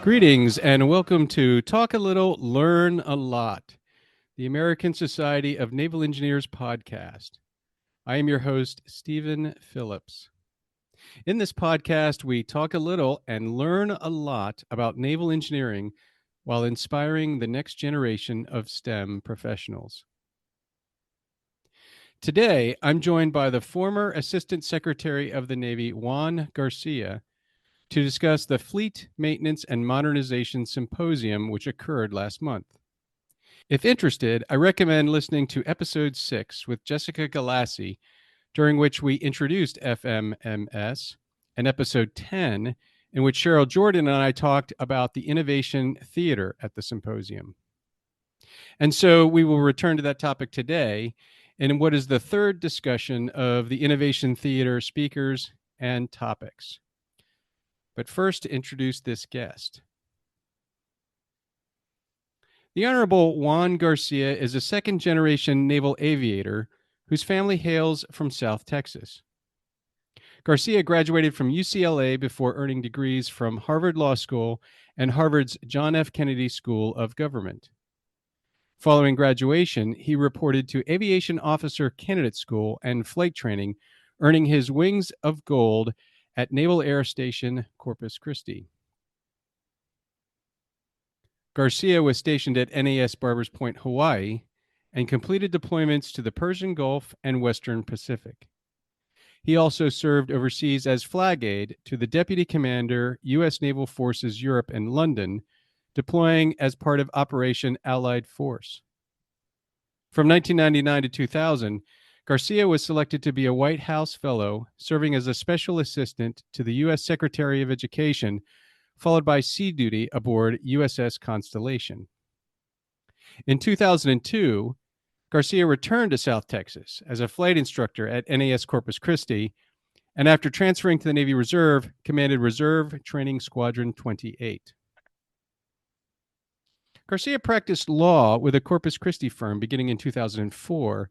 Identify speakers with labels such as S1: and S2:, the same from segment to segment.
S1: Greetings and welcome to Talk a Little, Learn a Lot, the American Society of Naval Engineers podcast. I am your host, Stephen Phillips. In this podcast, we talk a little and learn a lot about naval engineering while inspiring the next generation of STEM professionals. Today, I'm joined by the former Assistant Secretary of the Navy, Juan Garcia, to discuss the Fleet Maintenance and Modernization Symposium, which occurred last month. If interested, I recommend listening to episode 6 with Jessica Galassi, during which we introduced FMMS, and episode 10, in which Cheryl Jordan and I talked about the Innovation Theater at the symposium. And so we will return to that topic today in what is the third discussion of the Innovation Theater speakers and topics. But first, to introduce this guest. The Honorable Juan Garcia is a second-generation naval aviator whose family hails from South Texas. Garcia graduated from UCLA before earning degrees from Harvard Law School and Harvard's John F. Kennedy School of Government. Following graduation, he reported to Aviation Officer Candidate School and flight training, earning his Wings of Gold at Naval Air Station Corpus Christi. Garcia was stationed at NAS Barbers Point, Hawaii, and completed deployments to the Persian Gulf and Western Pacific. He also served overseas as flag aide to the Deputy Commander, U.S. Naval Forces Europe and London, deploying as part of Operation Allied Force. From 1999 to 2000, Garcia was selected to be a White House Fellow, serving as a special assistant to the U.S. Secretary of Education, followed by sea duty aboard USS Constellation. In 2002, Garcia returned to South Texas as a flight instructor at NAS Corpus Christi, and after transferring to the Navy Reserve, commanded Reserve Training Squadron 28. Garcia practiced law with a Corpus Christi firm beginning in 2004,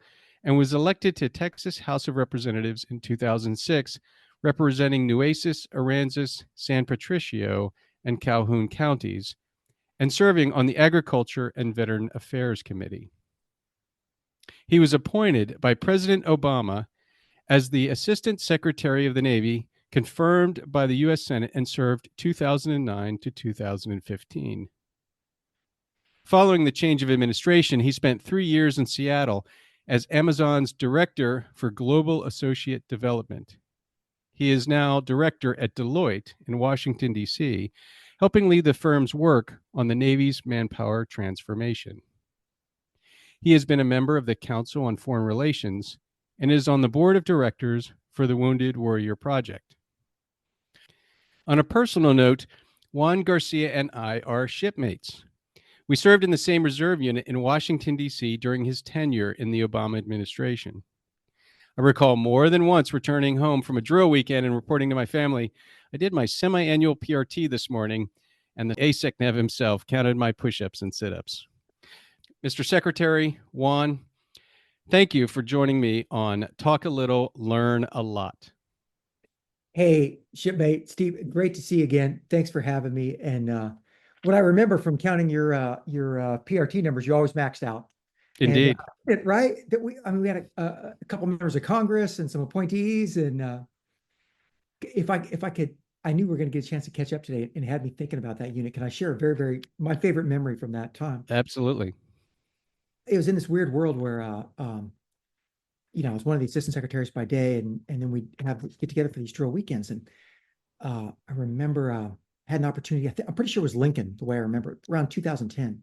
S1: and was elected to Texas House of Representatives in 2006, representing Nueces, Aransas, San Patricio, and Calhoun counties, and serving on the Agriculture and Veteran Affairs Committee. He was appointed by President Obama as the Assistant Secretary of the Navy, confirmed by the U.S. Senate, and served 2009 to 2015. Following the change of administration, he spent 3 years in Seattle as Amazon's Director for Global Associate Development. He is now Director at Deloitte in Washington, D.C., helping lead the firm's work on the Navy's manpower transformation. He has been a member of the Council on Foreign Relations and is on the board of directors for the Wounded Warrior Project. On a personal note, Juan Garcia and I are shipmates. We served in the same reserve unit in Washington, D.C. during his tenure in the Obama administration. I recall more than once returning home from a drill weekend and reporting to my family, I did my semi-annual PRT this morning, and the ASECNEV himself counted my push-ups and sit-ups. Mr. Secretary, Juan, thank you for joining me on Talk a Little, Learn a Lot.
S2: Hey, shipmate, Steve, great to see you again. Thanks for having me. And what I remember from counting your PRT numbers, you always maxed out.
S1: Indeed.
S2: And, right? That we had a couple members of Congress and some appointees. And if I could, I knew we were going to get a chance to catch up today, and it had me thinking about that unit. Can I share my favorite memory from that time?
S1: Absolutely.
S2: It was in this weird world where, I was one of the assistant secretaries by day, and then we'd get together for these drill weekends. And I remember had an opportunity, I'm pretty sure it was Lincoln, the way I remember it, around 2010,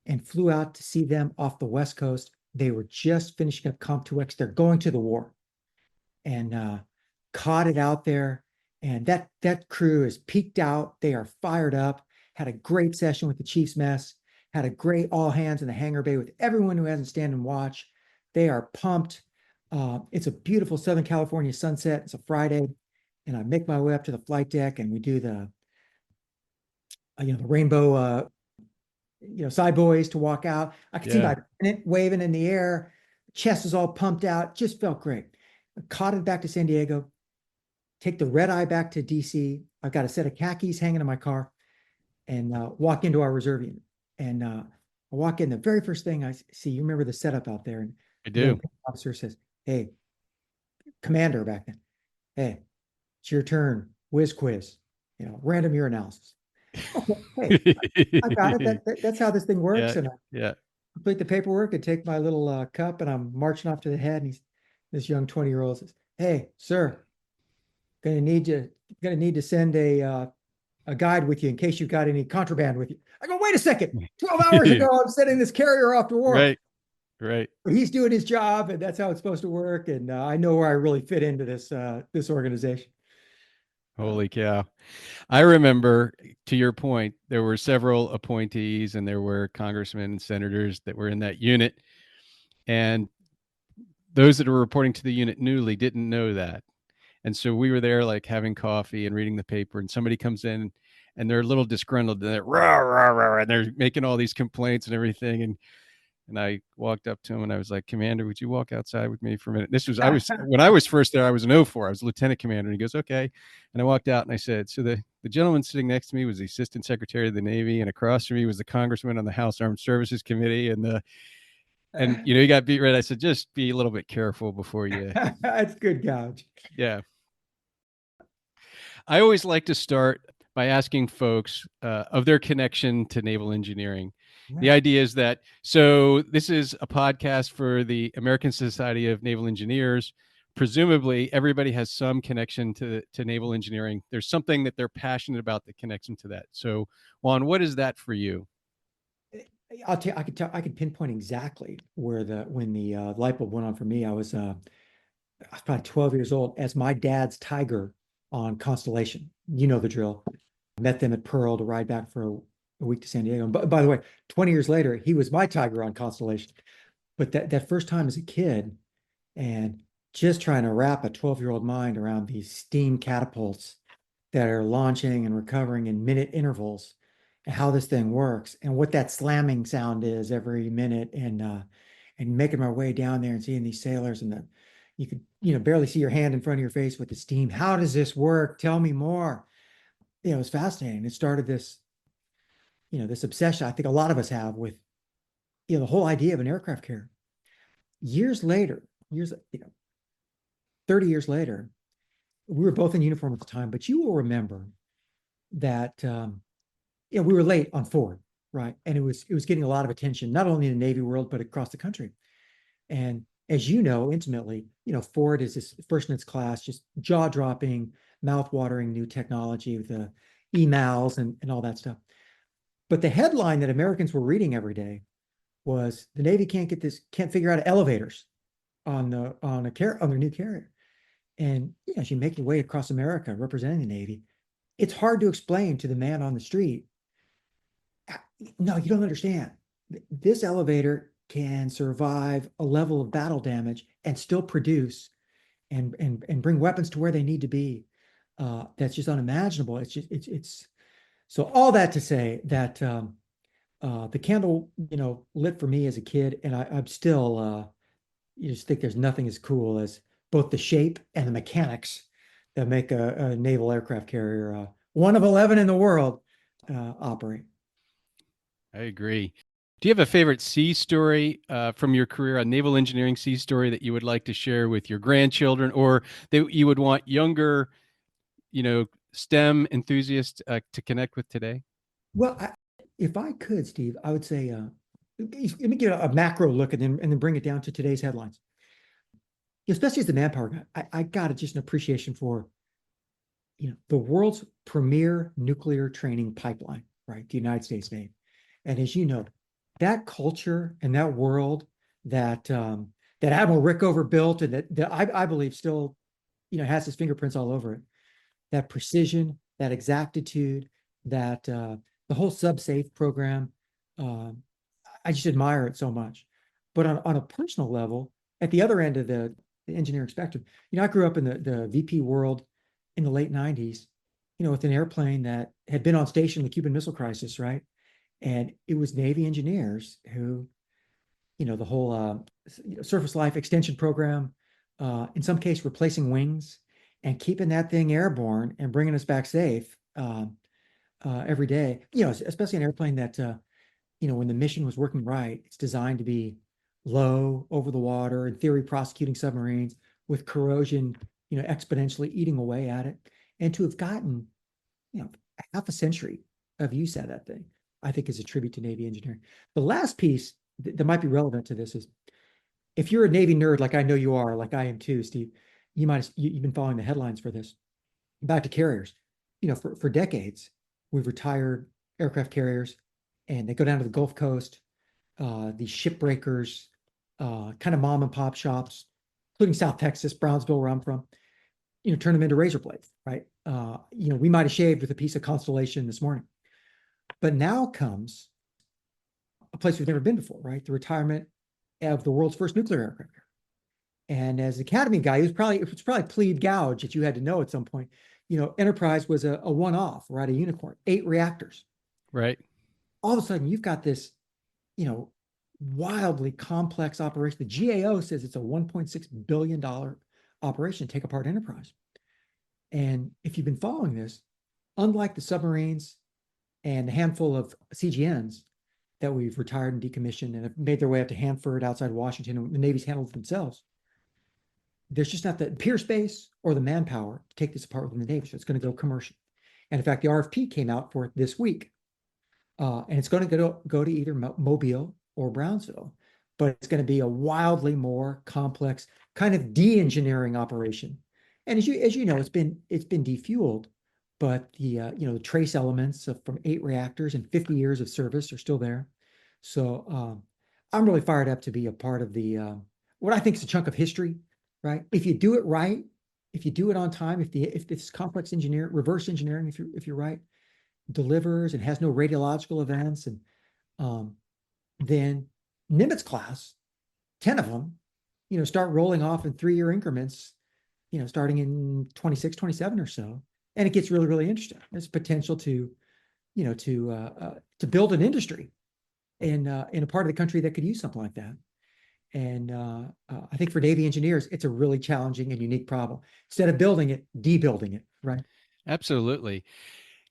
S2: and flew out to see them off the West Coast. They were just finishing up Comp 2X. They're going to the war, and caught it out there. And that crew is peaked out. They are fired up, had a great session with the Chief's Mess, had a great all hands in the hangar bay with everyone who hasn't stand and watch. They are pumped. It's a beautiful Southern California sunset. It's a Friday, and I make my way up to the flight deck, and we do the rainbow, side boys to walk out. I could see my pennant waving in the air. Chest was all pumped out. Just felt great. I caught it back to San Diego. Take the red eye back to DC. I've got a set of khakis hanging in my car. and walk into our reserve unit. And I walk in, the very first thing I see, you remember the setup out there, and
S1: I
S2: the young
S1: do.
S2: officer says, "Hey, commander," back then, "Hey, it's your turn, whiz quiz, random urinalysis." Okay, hey, I got it. That's how this thing works.
S1: Yeah,
S2: And I
S1: yeah.
S2: complete the paperwork and take my little cup, and I'm marching off to the head. And this young 20-year-old says, "Hey, sir, gonna need to send a guide with you in case you've got any contraband with you." I go, "Wait a second, 12 hours ago, I'm sending this carrier off to war."
S1: Right, right.
S2: He's doing his job, and that's how it's supposed to work. And I know where I really fit into this organization.
S1: Holy cow. I remember, to your point, there were several appointees and there were congressmen and senators that were in that unit. And those that were reporting to the unit newly didn't know that. And so we were there like having coffee and reading the paper, and somebody comes in and they're a little disgruntled and they're rah, rah, rah, and they're making all these complaints and everything. And I walked up to him and I was like, "Commander, would you walk outside with me for a minute?" When I was first there, I was an 04. I was lieutenant commander. And he goes, "Okay." And I walked out and I said, "So the gentleman sitting next to me was the assistant secretary of the Navy, and across from me was the congressman on the House Armed Services Committee. And he got beat red." I said, "Just be a little bit careful before you."
S2: That's good gouge.
S1: Yeah. I always like to start by asking folks of their connection to naval engineering. The idea is that, so this is a podcast for the American Society of Naval Engineers. Presumably, everybody has some connection to naval engineering. There's something that they're passionate about that connects them to that. So, Juan, what is that for you?
S2: I'll tell you, I could pinpoint exactly when the light bulb went on for me. I was probably 12 years old as my dad's Tiger on Constellation. You know the drill. I met them at Pearl to ride back for a week to San Diego. And by the way, 20 years later, he was my Tiger on Constellation. But that first time as a kid, and just trying to wrap a 12-year-old mind around these steam catapults that are launching and recovering in minute intervals, and how this thing works, and what that slamming sound is every minute, and making my way down there and seeing these sailors, and you could barely see your hand in front of your face with the steam. How does this work? Tell me more. It was fascinating. It started this obsession I think a lot of us have with the whole idea of an aircraft carrier. Years later, 30 years later, we were both in uniform at the time, but you will remember that we were late on Ford, right? And it was getting a lot of attention, not only in the Navy world, but across the country. And as you know intimately, Ford is this first in its class, just jaw-dropping, mouth-watering new technology with the emails and all that stuff. But the headline that Americans were reading every day was, the Navy can't figure out elevators on their new carrier. And as you make your way across America representing the Navy, it's hard to explain to the man on the street, "No, you don't understand. This elevator can survive a level of battle damage and still produce and bring weapons to where they need to be. That's just unimaginable." It's so all that to say that the candle, lit for me as a kid, and I'm still you just think there's nothing as cool as both the shape and the mechanics that make a naval aircraft carrier, one of 11 in the world, operate.
S1: I agree. Do you have a favorite sea story from your career, a naval engineering sea story that you would like to share with your grandchildren, or that you would want younger, STEM enthusiasts to connect with today?
S2: Well, if I could, Steve, I would say, let me give a macro look and then bring it down to today's headlines. Especially as the manpower guy, I got just an appreciation for, the world's premier nuclear training pipeline, right? The United States Navy. And as you know, that culture and that world that Admiral Rickover built, and that I believe still, has his fingerprints all over it. That precision, that exactitude, that the whole sub-safe program, I just admire it so much. But on a personal level, at the other end of the engineering spectrum, I grew up in the VP world in the late 90s, with an airplane that had been on station in the Cuban Missile Crisis, right? And it was Navy engineers who, the whole surface life extension program, in some case replacing wings and keeping that thing airborne and bringing us back safe, every day. You know, especially an airplane that you know, when the mission was working right, it's designed to be low over the water, in theory, prosecuting submarines with corrosion, you know, exponentially eating away at it, and to have gotten, you know, half a century of use out of that thing, I think is a tribute to Navy engineering. The last piece that might be relevant to this is if you're a Navy nerd, like I know you are, like I am too, Steve, you've been following the headlines for this. Back to carriers, you know, for decades, we've retired aircraft carriers, and they go down to the Gulf Coast, these shipbreakers, kind of mom and pop shops, including South Texas, Brownsville, where I'm from, you know, turn them into razor blades, right? You know, we might have shaved with a piece of Constellation this morning, but now comes a place we've never been before, right? The retirement of the world's first nuclear aircraft. And as Academy guy, it was probably plebe gouge that you had to know at some point. You know, Enterprise was a one-off, right? A unicorn, 8 reactors.
S1: Right.
S2: All of a sudden, you've got this, you know, wildly complex operation. The GAO says it's a $1.6 billion operation to take apart Enterprise. And if you've been following this, unlike the submarines and a handful of CGNs that we've retired and decommissioned and have made their way up to Hanford outside Washington, and the Navy's handled themselves, there's just not the peer space or the manpower to take this apart within the Navy. So it's going to go commercial. And in fact, the RFP came out for it this week. And it's going to go to either Mobile or Brownsville, but it's going to be a wildly more complex kind of de-engineering operation. And as you know, it's been defueled, but the you know, the trace elements from 8 reactors and 50 years of service are still there. So I'm really fired up to be a part of the what I think is a chunk of history, right? If you do it right, if you do it on time, if this complex reverse engineering, if you're right, delivers and has no radiological events, and then Nimitz-class, 10 of them, you know, start rolling off in 3-year increments, you know, starting in 26, 27 or so. And it gets really, really interesting. There's potential to, you know, to build an industry in a part of the country that could use something like that. And I think for Navy engineers, it's a really challenging and unique problem. Instead of building it, debuilding it, right?
S1: Absolutely.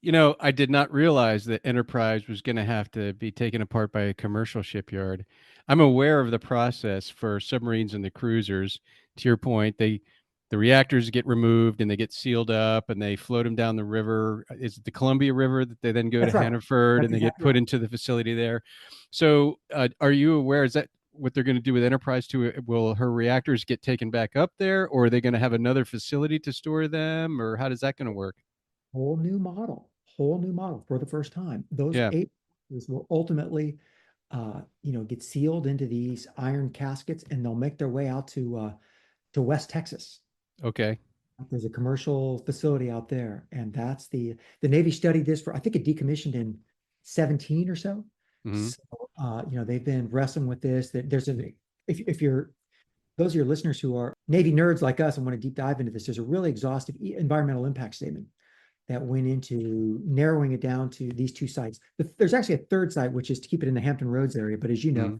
S1: You know, I did not realize that Enterprise was going to have to be taken apart by a commercial shipyard. I'm aware of the process for submarines and the cruisers. To your point, the reactors get removed and they get sealed up and they float them down the river. Is it the Columbia River that they then go to
S2: That's right.
S1: Hannaford
S2: That's
S1: and they get
S2: exactly
S1: put
S2: right.
S1: into the facility there? So, are you aware? Is that what they're going to do with Enterprise too? Will her reactors get taken back up there, or are they going to have another facility to store them, or how does that going to work?
S2: Whole new model for the first time. Those
S1: Yeah.
S2: 8 will ultimately, you know, get sealed into these iron caskets, and they'll make their way out to West Texas.
S1: Okay.
S2: There's a commercial facility out there, and that's the Navy studied this for, I think it decommissioned in 17 or so.
S1: Hmm.
S2: So, you know, they've been wrestling with this. That there's if you're those of your listeners who are Navy nerds like us and want to deep dive into this, there's a really exhaustive environmental impact statement that went into narrowing it down to these 2 sites. There's actually a third site, which is to keep it in the Hampton Roads area. But as you know,
S1: Hmm.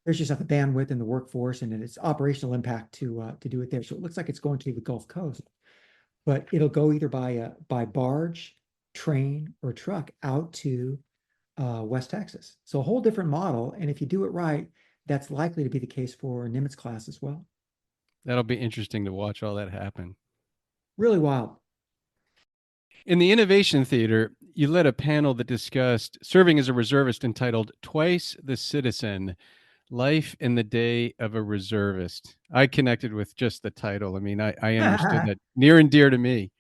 S2: there's just not the bandwidth and the workforce and its operational impact to do it there. So it looks like it's going to the Gulf Coast, but it'll go either by barge, train, or truck out to West Texas. So a whole different model. And if you do it right, that's likely to be the case for Nimitz-class as well.
S1: That'll be interesting to watch all that happen.
S2: Really wild.
S1: In the Innovation Theater, you led a panel that discussed serving as a reservist entitled Twice the Citizen: Life in the Day of a Reservist. I connected with just the title. I mean, I understood that near and dear to me.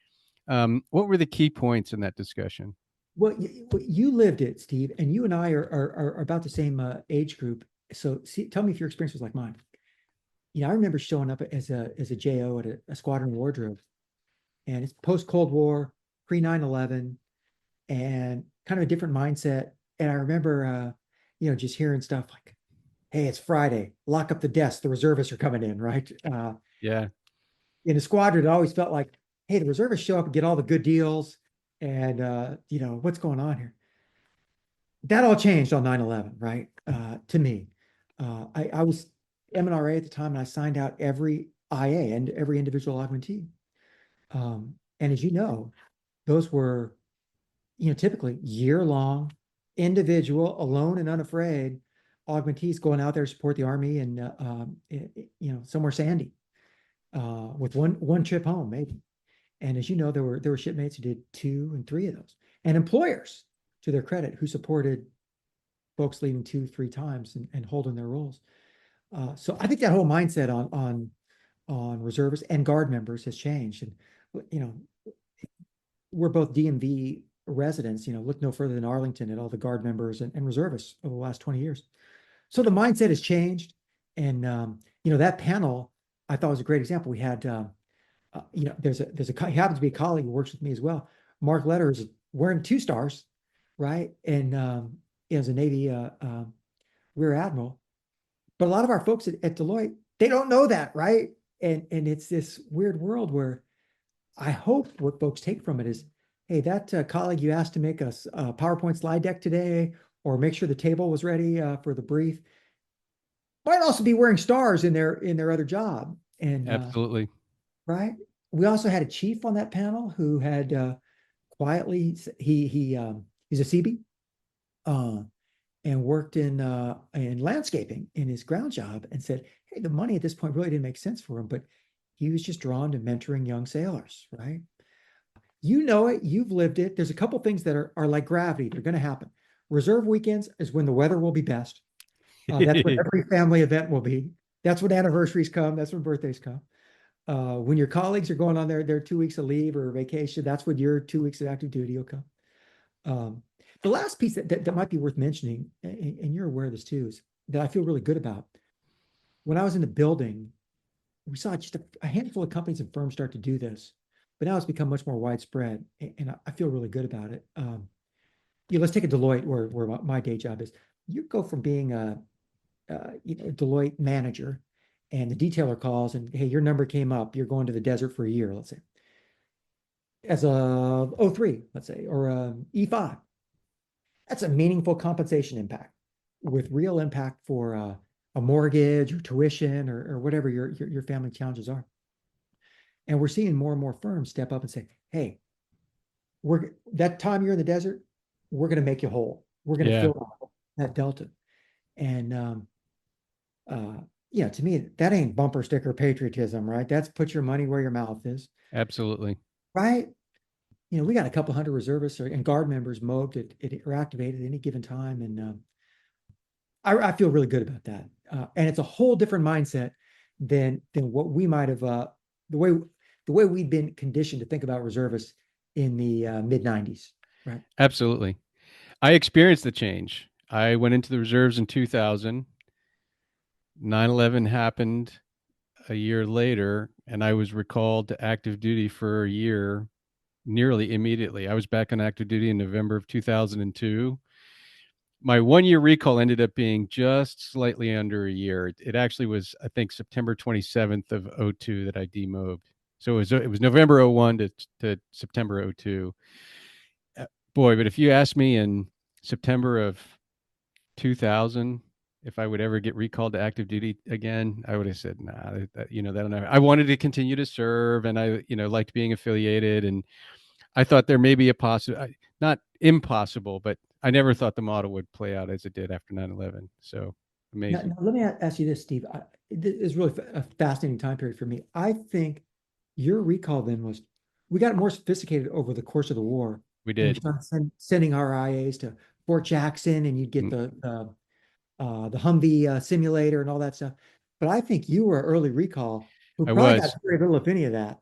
S1: What were the key points in that discussion?
S2: Well, you lived it, Steve, and you and I are about the same age group. So tell me if your experience was like mine. You know, I remember showing up as a JO at a squadron wardrobe, and it's post Cold War, pre 9/11, and kind of a different mindset. And I remember, you know, just hearing stuff like, "Hey, it's Friday. Lock up the desk. The reservists are coming in." Right?
S1: Yeah.
S2: In a squadron, it always felt like, "Hey, the reservists show up and get all the good deals." And you know, what's going on here? That all changed on 9/11, right? To me, I was MNRA at the time, and I signed out every IA and every individual augmentee. And as you know, those were, typically year-long, individual, alone and unafraid augmentees going out there to support the Army and somewhere sandy with one trip home maybe. And as you know, there were shipmates who did 2 and 3 of those, and employers, to their credit, who supported folks leaving 2, 3 times and holding their roles. So I think that whole mindset on reservists and guard members has changed. And we're both DMV residents. Look no further than Arlington at all the guard members and reservists over the last 20 years. So the mindset has changed, and that panel I thought was a great example. We had there's a he happens to be a colleague who works with me as well. Mark Letter is wearing 2 stars, right? And as a Navy rear admiral. But a lot of our folks at Deloitte, they don't know that, right? And it's this weird world where I hope what folks take from it is, hey, that colleague you asked to make us a PowerPoint slide deck today, or make sure the table was ready for the brief, might also be wearing stars in their other job. And
S1: Absolutely.
S2: right. We also had a chief on that panel who had quietly, he's a CB, and worked in landscaping in his ground job, and said, hey, the money at this point really didn't make sense for him, but he was just drawn to mentoring young sailors, right? You know it, you've lived it. There's a couple things that are like gravity. They're going to happen. Reserve weekends is when the weather will be best. That's when every family event will be. That's when anniversaries come. That's when birthdays come. When your colleagues are going on their 2 weeks of leave or vacation, that's when your 2 weeks of active duty will come. The last piece that might be worth mentioning, and you're aware of this too, is that I feel really good about. When I was in the building, we saw just a handful of companies and firms start to do this, but now it's become much more widespread, and I feel really good about it. Let's take a Deloitte, where my day job is. You go from being a Deloitte manager, and the detailer calls and, hey, your number came up, you're going to the desert for a year, let's say, as a O3, let's say, or a E5. That's a meaningful compensation impact with real impact for a mortgage or tuition or whatever your family challenges are. And we're seeing more and more firms step up and say, hey, that time you're in the desert, we're going to make you whole. We're going to fill that delta. And to me, that ain't bumper sticker patriotism, right? That's put your money where your mouth is.
S1: Absolutely.
S2: Right? We got a couple hundred reservists and guard members moved or activated at any given time. And I feel really good about that. And it's a whole different mindset than what we might have, the way we'd been conditioned to think about reservists in the mid 90s. Right.
S1: Absolutely. I experienced the change. I went into the reserves in 2000. 9/11 happened a year later, and I was recalled to active duty for a year nearly immediately. I was back on active duty in November of 2002. My 1 year recall ended up being just slightly under a year. It actually was, I think, September 27th of 02 that I demobbed. So it was November 01 to September 02. Boy, but if you asked me in September of 2000 if I would ever get recalled to active duty again, I would have said, nah, that'll never. I wanted to continue to serve, and I, liked being affiliated, and I thought there may be a possible, not impossible, but I never thought the model would play out as it did after 9/11. So amazing.
S2: Now, let me ask you this, Steve. This is really a fascinating time period for me. I think your recall then we got more sophisticated over the course of the war.
S1: We did.
S2: We started sending RIAs to Fort Jackson, and you'd get the Humvee simulator and all that stuff. But I think you were early recall who probably got very little, if any, of that.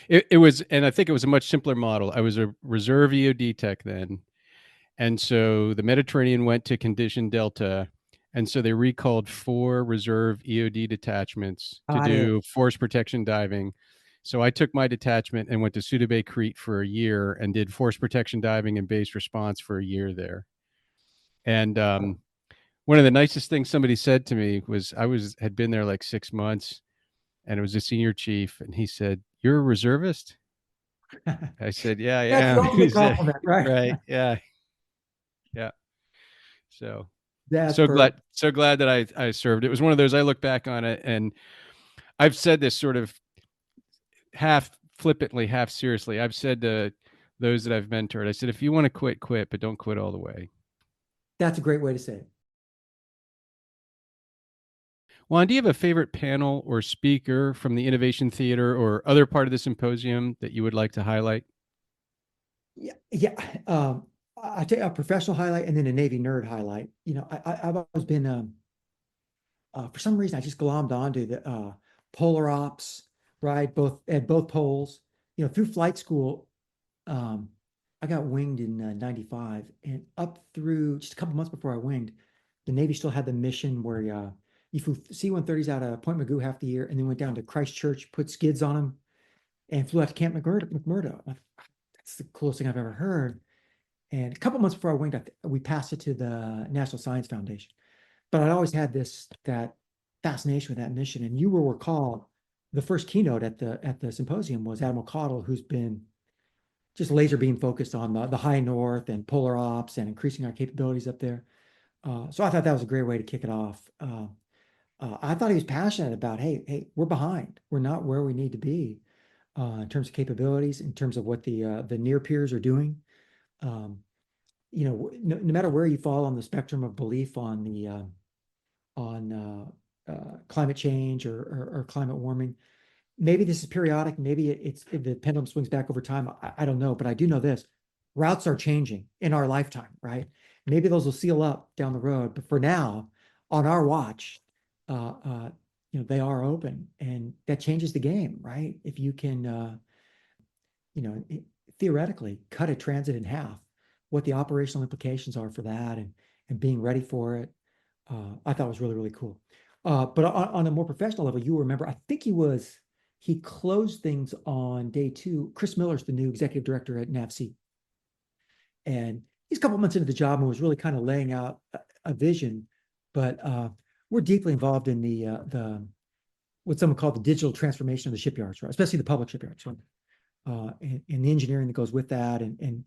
S1: It was, and I think it was a much simpler model. I was a reserve EOD tech then. And so the Mediterranean went to condition Delta. And so they recalled 4 reserve EOD detachments to do force protection diving. So I took my detachment and went to Suda Bay, Crete for a year and did force protection diving and base response for a year there. And one of the nicest things somebody said to me was had been there like 6 months, and it was a senior chief, and he said, "You're a reservist?" I said, "Yeah, I am."
S2: That's a compliment, right?
S1: Right. Yeah. Yeah. So
S2: That's
S1: so glad that I served. It was one of those, I look back on it, and I've said this sort of half flippantly, half seriously. I've said to those that I've mentored. I said, if you want to quit, quit, but don't quit all the way.
S2: That's a great way to say it.
S1: Juan, do you have a favorite panel or speaker from the Innovation Theater or other part of the symposium that you would like to highlight?
S2: Yeah, yeah. I take a professional highlight and then a Navy nerd highlight. I've always been for some reason I just glommed onto the polar ops, right? Both at both poles. Through flight school, I got winged in '95, and up through just a couple months before I winged, the Navy still had the mission where you flew C-130s out of Point Mugu half the year, and then went down to Christchurch, put skids on them, and flew out to Camp McMurdo. That's the coolest thing I've ever heard. And a couple months before I winged, we passed it to the National Science Foundation. But I'd always had that fascination with that mission. And you will recall the first keynote at the symposium was Admiral Cottle, who's been just laser beam focused on the high north and polar ops and increasing our capabilities up there. So I thought that was a great way to kick it off. I thought he was passionate about, hey, we're behind. We're not where we need to be in terms of capabilities, in terms of what the near peers are doing. No matter where you fall on the spectrum of belief on climate change or climate warming, maybe this is periodic. Maybe the pendulum swings back over time. I don't know, but I do know this: routes are changing in our lifetime, right? Maybe those will seal up down the road, but for now, on our watch, they are open, and that changes the game, right? If you can, theoretically cut a transit in half, what the operational implications are for that, and being ready for it, I thought was really, really cool. But on a more professional level, you remember, I think he closed things on day 2. Chris Miller's the new executive director at NAVSEA. And he's a couple months into the job and was really kind of laying out a vision. But we're deeply involved in the what someone called the digital transformation of the shipyards, right? Especially the public shipyards, right? And the engineering that goes with that, and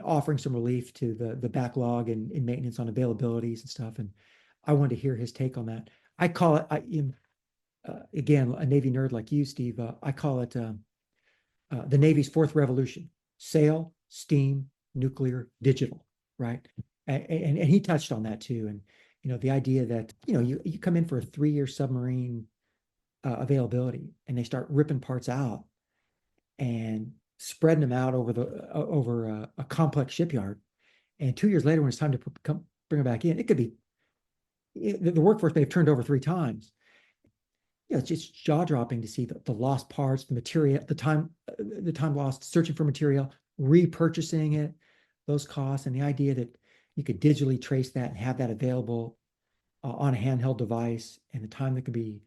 S2: offering some relief to the backlog and maintenance on availabilities and stuff. And I wanted to hear his take on that. I call it, again, a Navy nerd like you, Steve, I call it the Navy's fourth revolution: sail, steam, nuclear, digital, right? And he touched on that too. And, the idea that, you come in for a 3-year submarine availability, and they start ripping parts out and spreading them out over a complex shipyard. And 2 years later, when it's time to bring them back in, it could be the workforce may have turned over 3 times. It's just jaw dropping to see the lost parts, the material, the time lost searching for material, repurchasing it, those costs, and the idea that you could digitally trace that and have that available on a handheld device, and the time that could be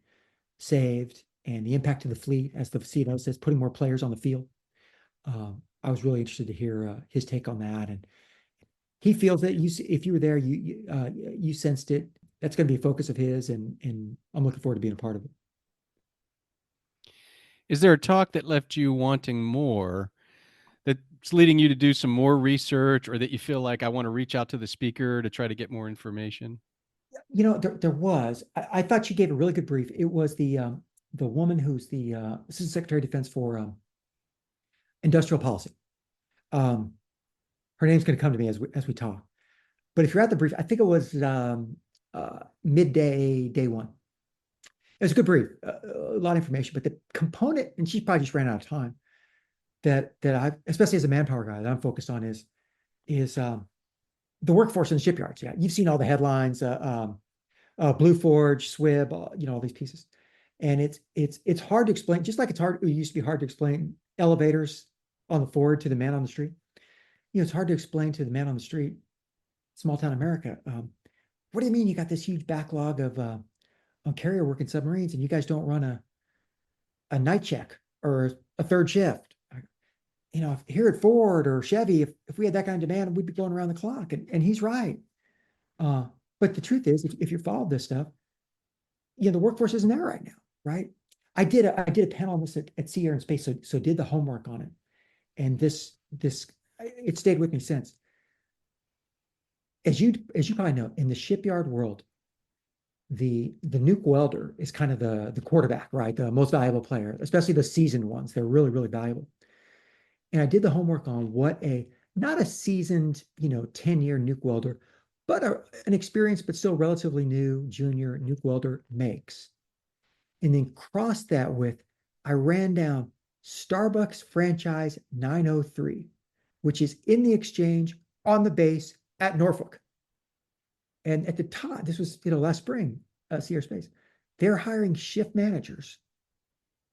S2: saved, and the impact to the fleet, as the CNO says, putting more players on the field. I was really interested to hear his take on that, and he feels that if you were there, you sensed it. That's going to be a focus of his, and I'm looking forward to being a part of it.
S1: Is there a talk that left you wanting more, that's leading you to do some more research, or that you feel like, I want to reach out to the speaker to try to get more information?
S2: There was. I thought she gave a really good brief. It was the woman who's the Assistant Secretary of Defense for Industrial Policy. Her name's going to come to me as we talk. But if you're at the brief, I think it was midday, day 1. It was a good brief, a lot of information. But the component, and she probably just ran out of time, that I, especially as a manpower guy, that I'm focused on is the workforce in the shipyards. Yeah, you've seen all the headlines, Blue Forge, SWIB, all these pieces, and it's hard to explain. Just like it used to be hard to explain elevators on the forward to the man on the street. It's hard to explain to the man on the street, small town America. What do you mean you got this huge backlog of on carrier work in submarines, and you guys don't run a night check or a third shift? Here at Ford or Chevy, if we had that kind of demand, we'd be going around the clock. And he's right. But the truth is, if you follow this stuff, the workforce isn't there right now, right? I did a panel on this at Sea, Air, and Space, so did the homework on it. And this it stayed with me since. As you probably know, in the shipyard world, the nuke welder is kind of the quarterback, right? The most valuable player, especially the seasoned ones. They're really, really valuable. And I did the homework on what not a seasoned, 10-year nuke welder, but an experienced but still relatively new junior nuke welder makes. And then cross that with, I ran down Starbucks franchise 903, which is in the exchange on the base at Norfolk. And at the time, this was, last spring, Sierra Space, they're hiring shift managers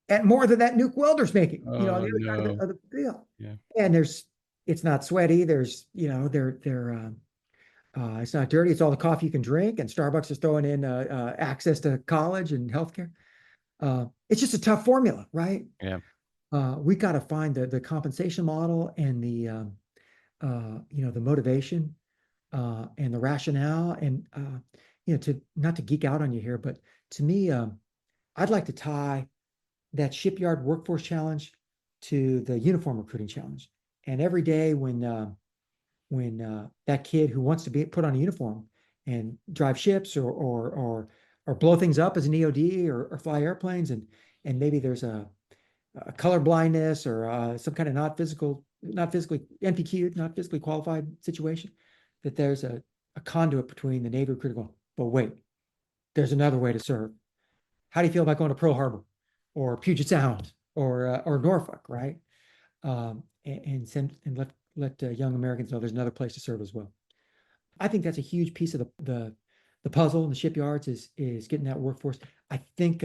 S2: at more than that nuke welder's making, on the
S1: Oh,
S2: other side
S1: no.
S2: of the deal.
S1: Yeah.
S2: And it's not sweaty. There's, it's not dirty. It's all the coffee you can drink. And Starbucks is throwing in access to college and healthcare. It's just a tough formula, right?
S1: Yeah.
S2: We got to find the compensation model and the motivation and the rationale. And, to not to geek out on you here, but to me, I'd like to tie that shipyard workforce challenge to the uniform recruiting challenge. And every day when that kid who wants to be put on a uniform and drive ships or blow things up as an EOD or fly airplanes, and maybe there's a color blindness or some kind of not physically NPQ, not physically qualified situation, that there's a conduit between the Navy recruiter going, but wait, there's another way to serve. How do you feel about going to Pearl Harbor or Puget Sound or Norfolk, right? And let young Americans know there's another place to serve as well. I think that's a huge piece of the puzzle in the shipyards is getting that workforce. I think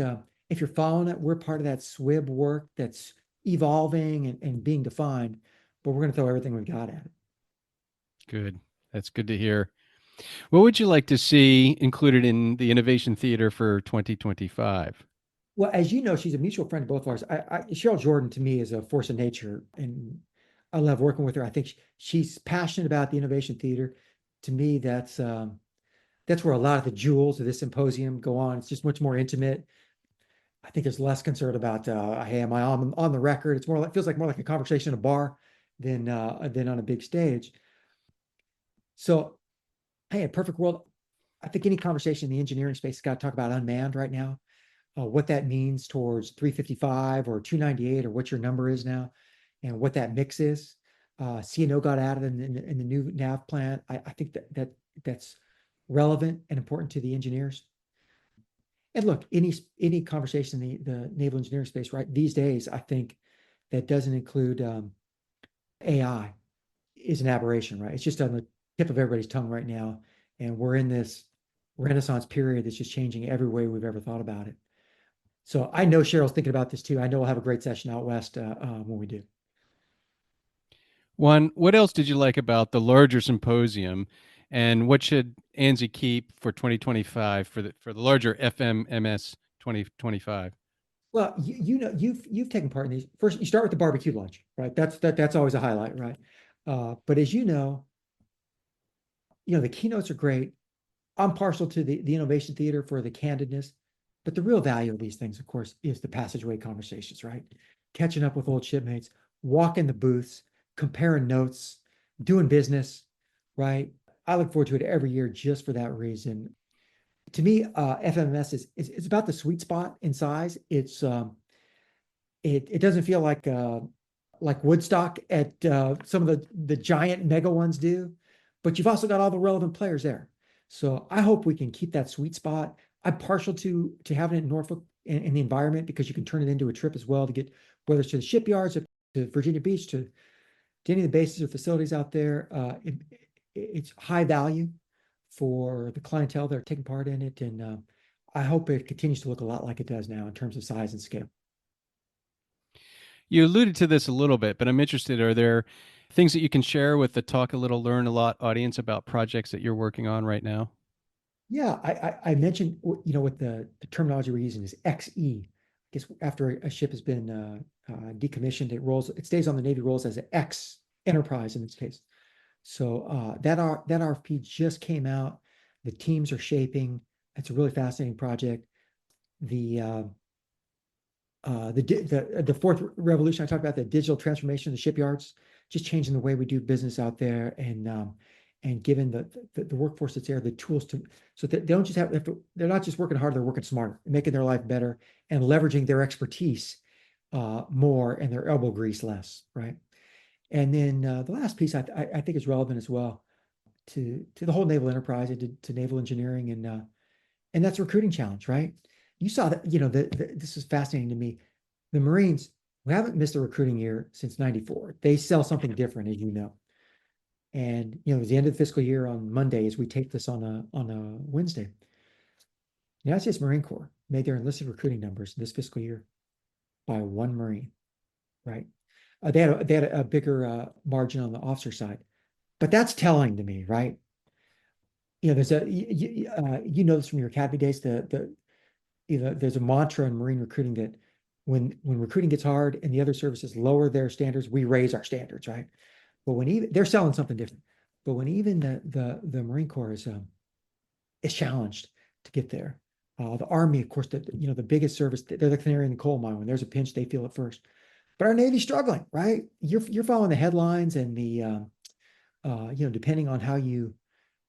S2: if you're following it, we're part of that SWIB work that's evolving and being defined, but we're going to throw everything we've got at it.
S1: Good. That's good to hear. What would you like to see included in the Innovation Theater for 2025?
S2: Well, as you know, she's a mutual friend of both of ours. Cheryl Jordan to me is a force of nature, and I love working with her. I think she's passionate about the Innovation Theater. To me, that's where a lot of the jewels of this symposium go on. It's just much more intimate. I think there's less concern about, hey, am I on the record? It's feels like more like a conversation in a bar than on a big stage. So, hey, a perfect world. I think any conversation in the engineering space has got to talk about unmanned right now. What that means towards 355 or 298 or what your number is now, and what that mix is. CNO got added in the new nav plant. I think that's relevant and important to the engineers. And look, any conversation in the naval engineering space, right? These days, I think that doesn't include AI is an aberration, right? It's just on the tip of everybody's tongue right now. And we're in this Renaissance period that's just changing every way we've ever thought about it. So I know Cheryl's thinking about this too. I know we'll have a great session out west when we do.
S1: One, what else did you like about the larger symposium, and what should ANSI keep for 2025 for the larger FMMS 2025?
S2: Well, you've taken part in these. First, you start with the barbecue lunch, right? That's always a highlight, right? But as you know, the keynotes are great. I'm partial to the innovation theater for the candidness, but the real value of these things, of course, is the passageway conversations, right? Catching up with old shipmates, walking the booths, comparing notes, doing business, right? I look forward to it every year just for that reason. To me, FMMS is about the sweet spot in size. It doesn't feel like Woodstock at some of the giant mega ones do, but you've also got all the relevant players there. So I hope we can keep that sweet spot. I'm partial to having it in Norfolk in the environment, because you can turn it into a trip as well to get, whether it's to the shipyards, to Virginia Beach, to any of the bases or facilities out there. It's high value for the clientele that are taking part in it. And I hope it continues to look a lot like it does now in terms of size and scale.
S1: You alluded to this a little bit, but I'm interested. Are there things that you can share with the Talk a Little, Learn a Lot audience about projects that you're working on right now?
S2: Yeah, I mentioned, what the terminology we're using is XE. I guess after a ship has been decommissioned, it stays on the Navy rolls as an X Enterprise in this case. So that RFP just came out. The teams are shaping. It's a really fascinating project. The fourth revolution I talked about, the digital transformation of the shipyards, just changing the way we do business out there, and given the workforce that's there, the tools so that they don't just they're not just working harder, they're working smarter, making their life better, and leveraging their expertise more and their elbow grease less, right? And then the last piece I think is relevant as well to the whole naval enterprise and to naval engineering, and that's a recruiting challenge, right? You saw that, this is fascinating to me. The Marines, we haven't missed a recruiting year since '94. They sell something different, as you know. And it was the end of the fiscal year on Monday as we tape this on a Wednesday. The United States Marine Corps made their enlisted recruiting numbers this fiscal year by one Marine, right? They had a bigger margin on the officer side, but that's telling to me, right? There's you know this from your academy days. There's a mantra in Marine recruiting that when recruiting gets hard and the other services lower their standards, we raise our standards, right? But when even they're selling something different, but when even the Marine Corps is challenged to get there, the Army, of course, the biggest service, they're the canary in the coal mine. When there's a pinch, they feel it first. But our Navy's struggling, right? You're following the headlines and depending on how you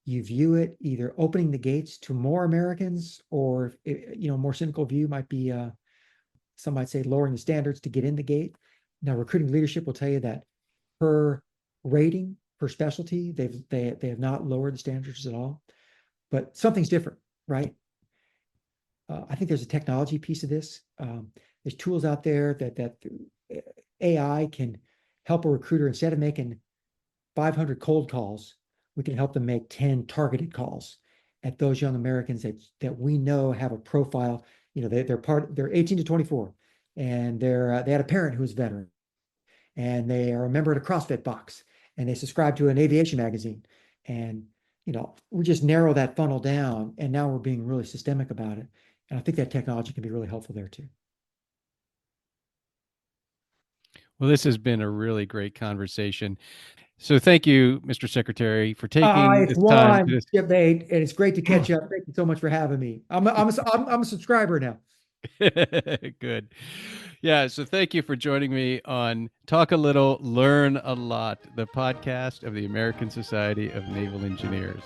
S2: view it, either opening the gates to more Americans, or more cynical view might be some might say lowering the standards to get in the gate. Now, recruiting leadership will tell you that per rating, per specialty, they have not lowered the standards at all. But something's different, right? I think there's a technology piece of this. There's tools out there that AI can help a recruiter. Instead of making 500 cold calls, we can help them make 10 targeted calls at those young Americans that we know have a profile. They're 18 to 24, and they had a parent who's a veteran, and they are a member at a CrossFit box, and they subscribe to an aviation magazine. And we just narrow that funnel down, and now we're being really systemic about it. And I think that technology can be really helpful there too.
S1: Well, this has been a really great conversation. So thank you, Mr. Secretary, for taking
S2: It's
S1: this time to
S2: Juan, and it's great to catch up. Thank you so much for having me. I'm a subscriber now.
S1: Good. Yeah. So thank you for joining me on Talk a Little, Learn a Lot, the podcast of the American Society of Naval Engineers.